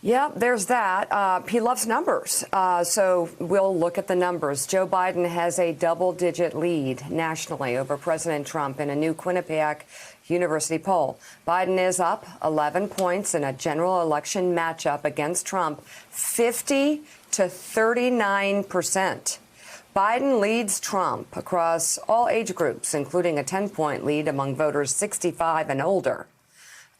Yeah, there's that. He loves numbers. So we'll look at the numbers. Joe Biden has a double-digit lead nationally over President Trump in a new Quinnipiac University poll. Biden is up 11 points in a general election matchup against Trump, 50 to 39%. Biden leads Trump across all age groups, including a 10-point lead among voters 65 and older.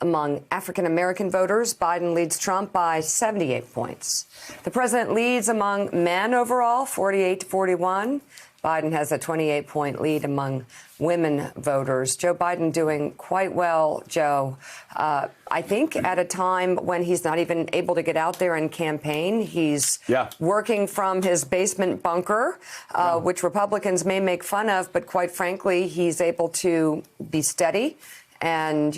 Among African-American voters, Biden leads Trump by 78 points. The president leads among men overall, 48 to 41. Biden has a 28-point lead among women voters. Joe Biden doing quite well, Joe. I think at a time when he's not even able to get out there and campaign. He's working from his basement bunker, which Republicans may make fun of. But quite frankly, he's able to be steady and,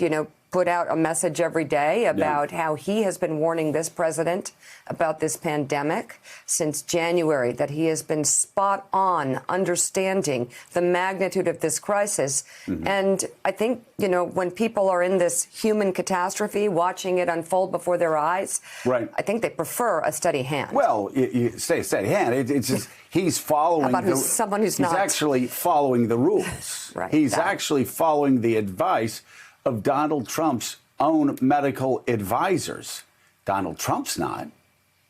put out a message every day about how he has been warning this president about this pandemic since January, that he has been spot on understanding the magnitude of this crisis. And I think, when people are in this human catastrophe, watching it unfold before their eyes, I think they prefer a steady hand. Well, you say a steady hand. It's just he's following someone who's he's actually following the rules. He's actually following the advice of Donald Trump's own medical advisors. Donald Trump's not.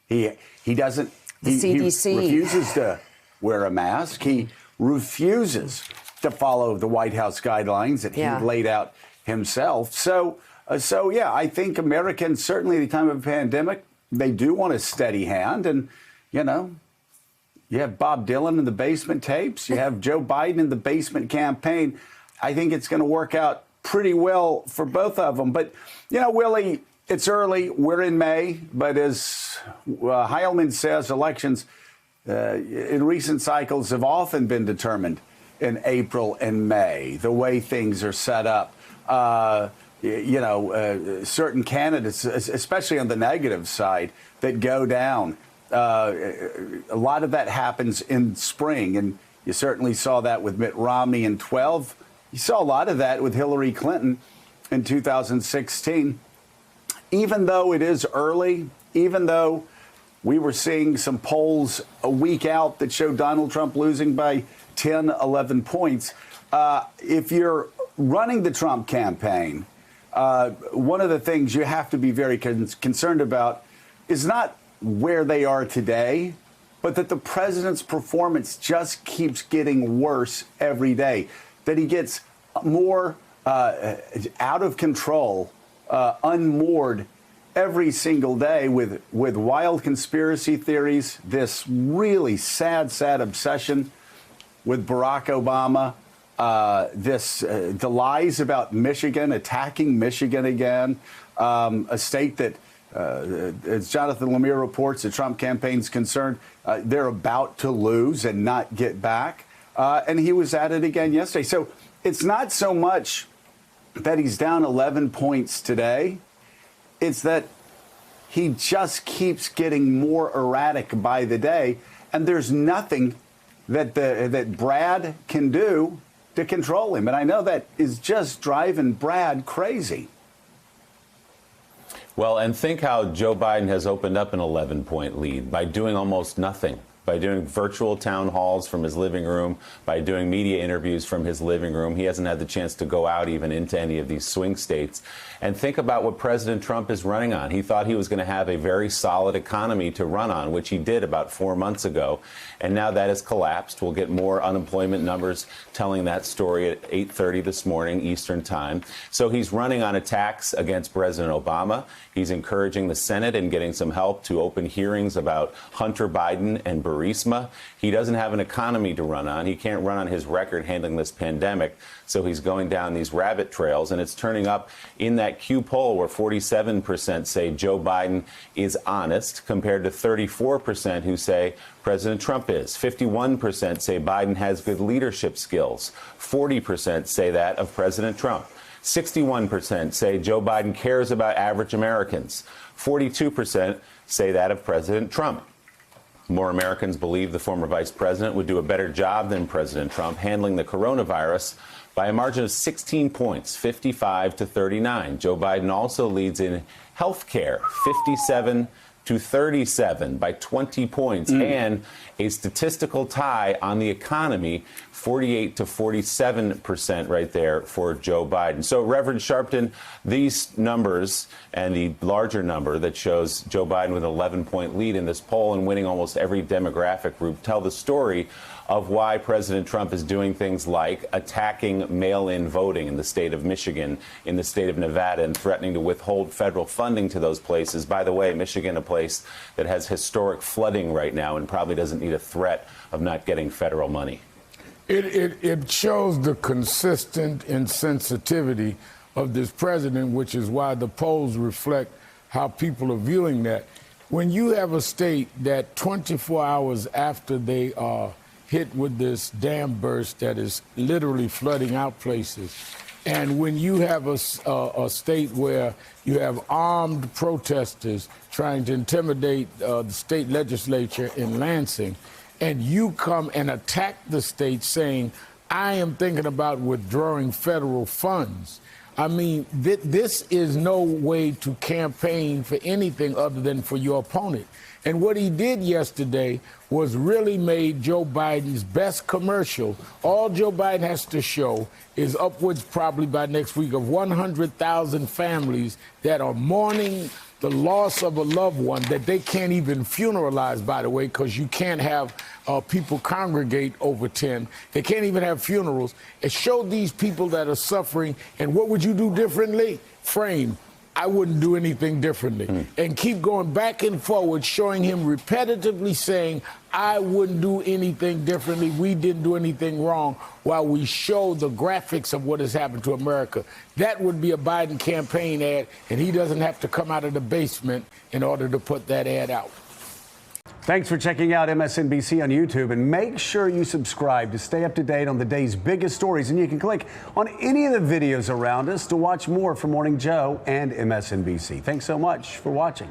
He doesn't. The CDC. He refuses to wear a mask. He refuses to follow the White House guidelines that he laid out himself. So I think Americans, certainly at the time of a pandemic, they do want a steady hand. And, you have Bob Dylan in the basement tapes. You have Joe Biden in the basement campaign. I think it's going to work out pretty well for both of them. But, Willie, it's early. We're in May. But as Heilman says, elections in recent cycles have often been determined in April and May, the way things are set up. Certain candidates, especially on the negative side, that go down. A lot of that happens in spring. And you certainly saw that with Mitt Romney in 12. You saw a lot of that with Hillary Clinton in 2016. Even though it is early, even though we were seeing some polls a week out that showed Donald Trump losing by 10, 11 points, if you're running the Trump campaign, one of the things you have to be very concerned about is not where they are today, but that the president's performance just keeps getting worse every day. That he gets more out of control, unmoored every single day with wild conspiracy theories, this really sad obsession with Barack Obama, the lies about Michigan, attacking Michigan again, a state that, as Jonathan Lemire reports, the Trump campaign's concerned, they're about to lose and not get back. And he was at it again yesterday. So it's not so much that he's down 11 points today. It's that he just keeps getting more erratic by the day. And there's nothing that Brad can do to control him. And I know that is just driving Brad crazy. Well, and think how Joe Biden has opened up an 11-point lead by doing almost nothing. By doing virtual town halls from his living room, by doing media interviews from his living room. He hasn't had the chance to go out even into any of these swing states. And think about what President Trump is running on. He thought he was going to have a very solid economy to run on, which he did about 4 months ago. And now that has collapsed. We'll get more unemployment numbers telling that story at 8:30 this morning Eastern time. So he's running on attacks against President Obama. He's encouraging the Senate and getting some help to open hearings about Hunter Biden and Burisma. He doesn't have an economy to run on. He can't run on his record handling this pandemic. So he's going down these rabbit trails, and it's turning up in that Q poll where 47% say Joe Biden is honest compared to 34% who say President Trump is. 51% say Biden has good leadership skills. 40% say that of President Trump. 61% say Joe Biden cares about average Americans. 42% say that of President Trump. More Americans believe the former vice president would do a better job than President Trump handling the coronavirus by a margin of 16 points, 55 to 39. Joe Biden also leads in health care, 57 to 37 by 20 points, and a statistical tie on the economy, 48 to 47% right there for Joe Biden. So, Reverend Sharpton, these numbers and the larger number that shows Joe Biden with an 11-point lead in this poll and winning almost every demographic group tell the story of why President Trump is doing things like attacking mail-in voting in the state of Michigan, in the state of Nevada, and threatening to withhold federal funding to those places. By the way, Michigan, a place that has historic flooding right now and probably doesn't need a threat of not getting federal money. It shows the consistent insensitivity of this president, which is why the polls reflect how people are viewing that. When you have a state that 24 hours after they are hit with this dam burst that is literally flooding out places, and when you have a state where you have armed protesters trying to intimidate the state legislature in Lansing, and you come and attack the state saying, I am thinking about withdrawing federal funds. I mean, this is no way to campaign for anything other than for your opponent. And what he did yesterday was really made Joe Biden's best commercial. All Joe Biden has to show is upwards probably by next week of 100,000 families that are mourning the loss of a loved one that they can't even funeralize, by the way, because you can't have people congregate over 10. They can't even have funerals. It showed these people that are suffering, and what would you do differently? Frame. I wouldn't do anything differently. And keep going back and forward, showing him repetitively saying, I wouldn't do anything differently. We didn't do anything wrong, while we show the graphics of what has happened to America. That would be a Biden campaign ad, and he doesn't have to come out of the basement in order to put that ad out. Thanks for checking out MSNBC on YouTube, and make sure you subscribe to stay up to date on the day's biggest stories. And you can click on any of the videos around us to watch more from Morning Joe and MSNBC. Thanks so much for watching.